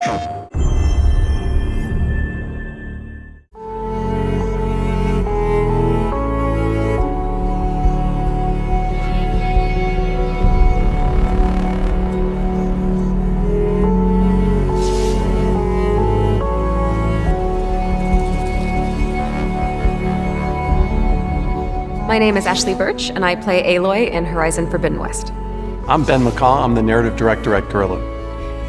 My name is Ashley Birch, and I play Aloy in Horizon Forbidden West. I'm Ben McCaw. I'm the narrative director at Gorilla.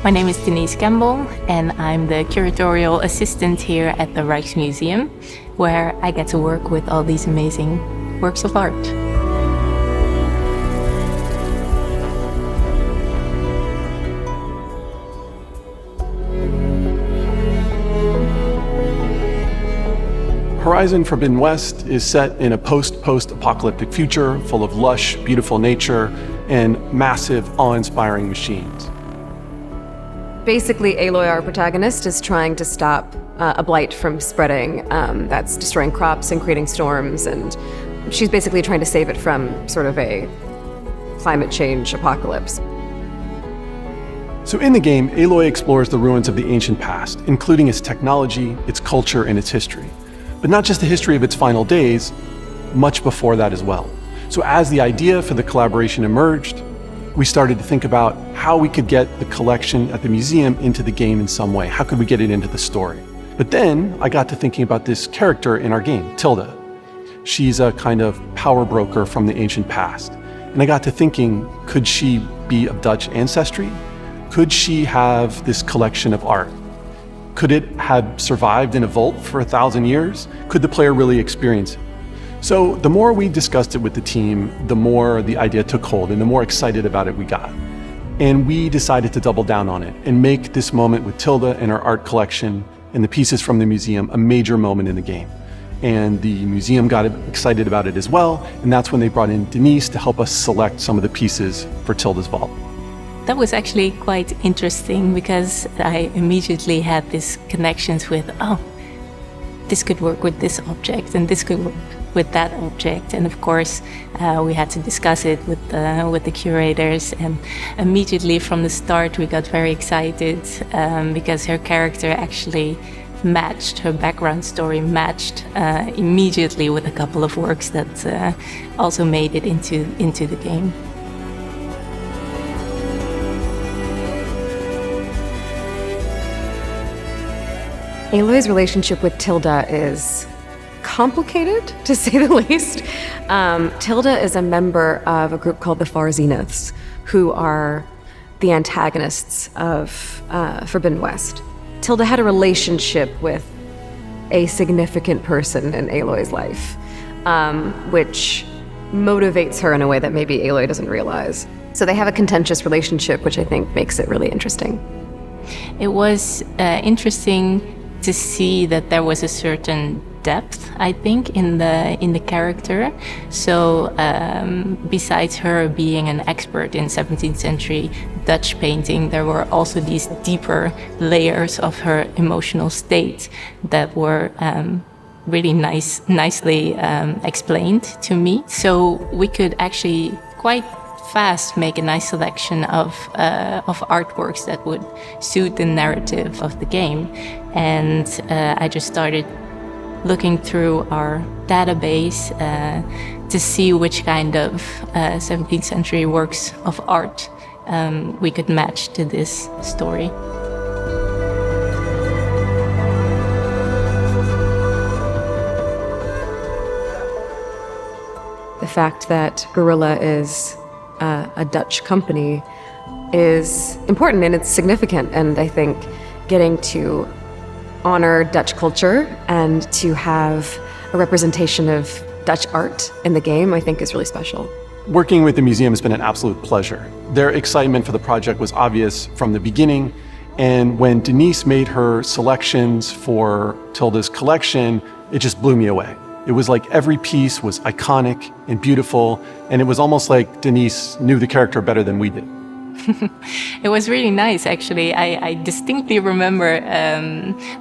My name is Denise Campbell, and I'm the curatorial assistant here at the Rijksmuseum, where I get to work with all these amazing works of art. Horizon Forbidden West is set in a post-apocalyptic future full of lush, beautiful nature and massive, awe-inspiring machines. Basically, Aloy, our protagonist, is trying to stop a blight from spreading that's destroying crops and creating storms, and she's basically trying to save it from sort of a climate change apocalypse. So in the game, Aloy explores the ruins of the ancient past, including its technology, its culture, and its history. But not just the history of its final days, much before that as well. So as the idea for the collaboration emerged, we started to think about how we could get the collection at the museum into the game in some way. How could we get it into the story? But then I got to thinking about this character in our game, Tilda. She's a kind of power broker from the ancient past. And I got to thinking, could she be of Dutch ancestry? Could she have this collection of art? Could it have survived in a vault for 1,000 years? Could the player really experience it? So the more we discussed it with the team, the more the idea took hold and the more excited about it we got. And we decided to double down on it and make this moment with Tilda and our art collection and the pieces from the museum a major moment in the game. And the museum got excited about it as well, and that's when they brought in Denise to help us select some of the pieces for Tilda's vault. That was actually quite interesting because I immediately had these connections with, this could work with this object and this could work with that object. And of course, we had to discuss it with the curators. And immediately from the start, we got very excited because her character actually matched, her background story matched immediately with a couple of works that also made it into the game. Aloy's relationship with Tilda is complicated, to say the least. Tilda is a member of a group called the Far Zeniths, who are the antagonists of Forbidden West. Tilda had a relationship with a significant person in Aloy's life, which motivates her in a way that maybe Aloy doesn't realize. So they have a contentious relationship, which I think makes it really interesting. It was interesting to see that there was a certain depth, I think, in the character. So besides her being an expert in 17th century Dutch painting, there were also these deeper layers of her emotional state that were really nicely explained to me. So we could actually quite fast make a nice selection of artworks that would suit the narrative of the game. And I just started looking through our database to see which kind of 17th century works of art we could match to this story. The fact that Gorilla is a Dutch company is important and it's significant, and I think getting to honor Dutch culture and to have a representation of Dutch art in the game, I think is really special. Working with the museum has been an absolute pleasure. Their excitement for the project was obvious from the beginning, and when Denise made her selections for Tilda's collection, it just blew me away. It was like every piece was iconic and beautiful, and it was almost like Denise knew the character better than we did. It was really nice, actually. I distinctly remember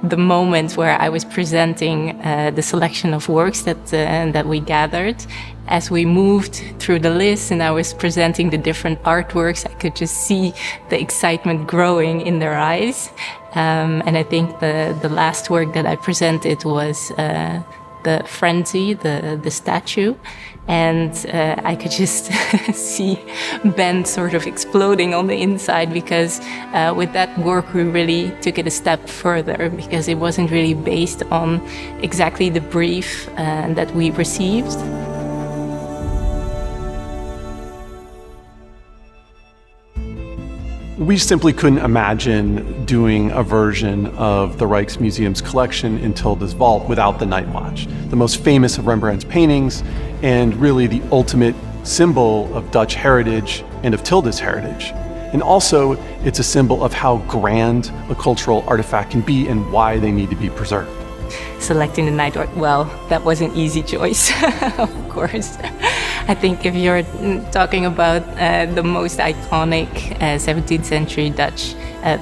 the moment where I was presenting the selection of works that we gathered. As we moved through the list and I was presenting the different artworks, I could just see the excitement growing in their eyes. And I think the last work that I presented was the Frenzy, the statue. And I could just see Ben sort of exploding on the inside, because with that work we really took it a step further, because it wasn't really based on exactly the brief that we received. We simply couldn't imagine doing a version of the Rijksmuseum's collection in Tilda's vault without the Night Watch, the most famous of Rembrandt's paintings, and really the ultimate symbol of Dutch heritage and of Tilda's heritage. And also, it's a symbol of how grand a cultural artifact can be and why they need to be preserved. Selecting the Night Watch, well, that was an easy choice, of course. I think if you're talking about the most iconic 17th century Dutch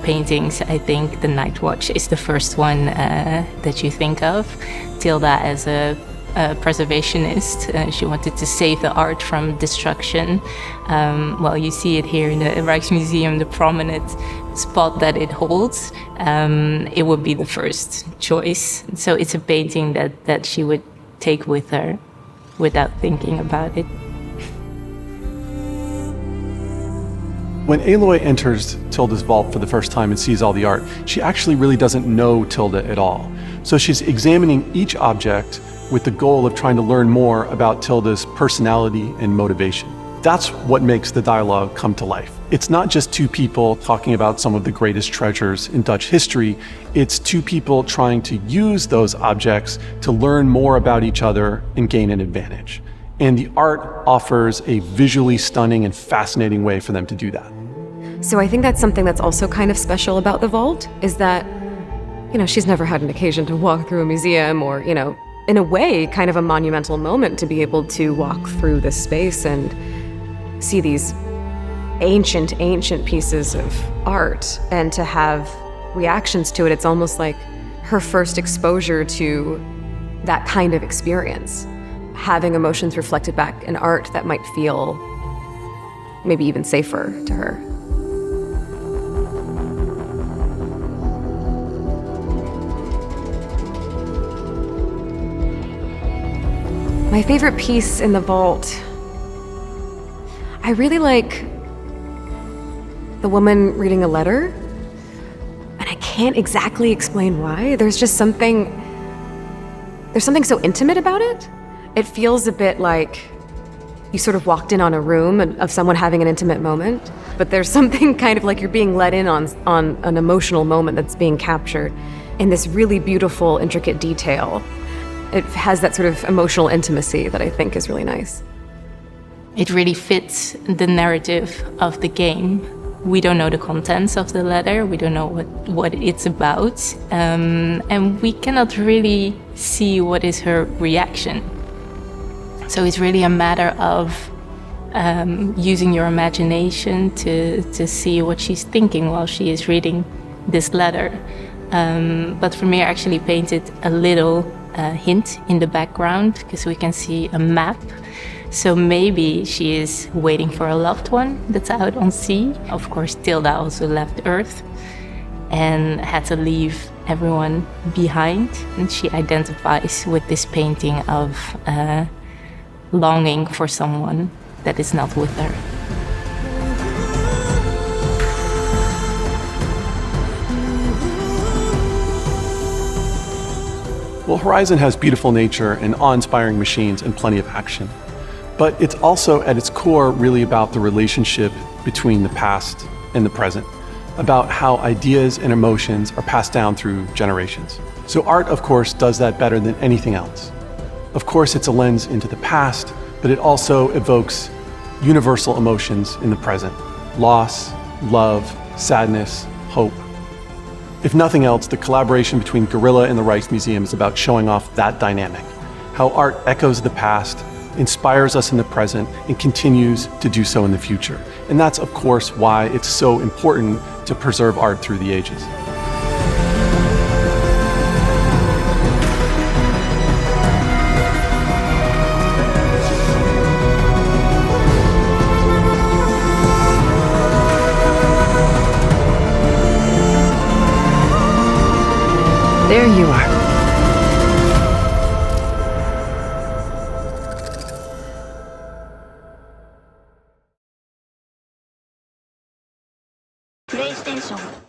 paintings, I think the Night Watch is the first one that you think of. Tilda as a preservationist, she wanted to save the art from destruction. Well, you see it here in the Rijksmuseum, the prominent spot that it holds. It would be the first choice. So it's a painting that she would take with her without thinking about it. When Aloy enters Tilda's vault for the first time and sees all the art, she actually really doesn't know Tilda at all. So she's examining each object with the goal of trying to learn more about Tilda's personality and motivation. That's what makes the dialogue come to life. It's not just two people talking about some of the greatest treasures in Dutch history. It's two people trying to use those objects to learn more about each other and gain an advantage. And the art offers a visually stunning and fascinating way for them to do that. So I think that's something that's also kind of special about the vault, is that, she's never had an occasion to walk through a museum or, in a way, kind of a monumental moment to be able to walk through this space and see these ancient pieces of art and to have reactions to it. It's almost like her first exposure to that kind of experience, having emotions reflected back in art that might feel maybe even safer to her. My favorite piece in the vault, I really like the woman reading a letter, and I can't exactly explain why. There's something so intimate about it. It feels a bit like you sort of walked in on a room of someone having an intimate moment, but there's something kind of like you're being let in on an emotional moment that's being captured in this really beautiful, intricate detail. It has that sort of emotional intimacy that I think is really nice. It really fits the narrative of the game. We don't know the contents of the letter, we don't know what it's about, and we cannot really see what is her reaction. So it's really a matter of using your imagination to see what she's thinking while she is reading this letter. But for me, I actually painted a little hint in the background, because we can see a map. So maybe she is waiting for a loved one that's out on sea. Of course, Tilda also left Earth and had to leave everyone behind. And she identifies with this painting of longing for someone that is not with her. Well, Horizon has beautiful nature and awe-inspiring machines and plenty of action. But it's also, at its core, really about the relationship between the past and the present, about how ideas and emotions are passed down through generations. So art, of course, does that better than anything else. Of course, it's a lens into the past, but it also evokes universal emotions in the present: loss, love, sadness, hope. If nothing else, the collaboration between Guerrilla and the Rijksmuseum is about showing off that dynamic, how art echoes the past, inspires us in the present, and continues to do so in the future. And that's, of course, why it's so important to preserve art through the ages. There you are. PlayStation